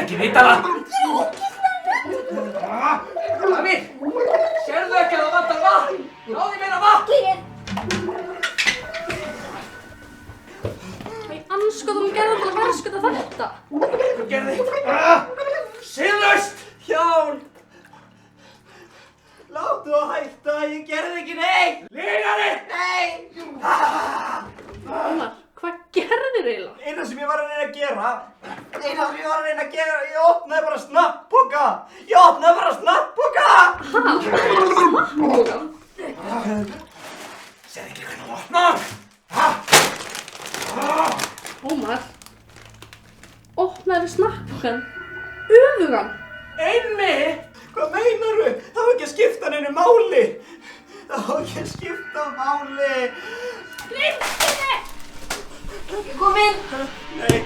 ekki vita það. Lavi, sérðu ekki að það vantar vatn? Náðu meira vatn! Anskotum gerði til að verðskuta þetta. Þú gerði. Siðlaust! Hjálp! Láttu að hætta, ég gerði ekki neitt! Lýgari! Nei! Ómar, hvað gerðir eiginlega? Eina sem ég var að reyna að gera, ég opnaði bara snapppoka! Ég opnaði bara snapppoka! Snapppoka? Sérðu ekki hvernig þú opna? Ómar, opnaði snapppokan, öfugan. Einmitt! Hvað meinaru? Það var ekki að skipta neinu máli! Það var ekki að skipta máli! Gleymdi! Kom inn! Nei!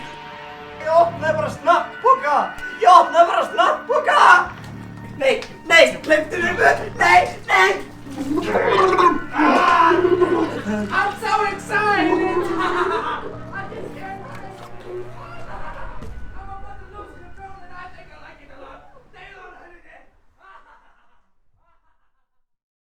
Ég opnaði bara snapppoka! Ég opnaði bara snapppoka! Nei! Gleymdi mér! Nei! Allt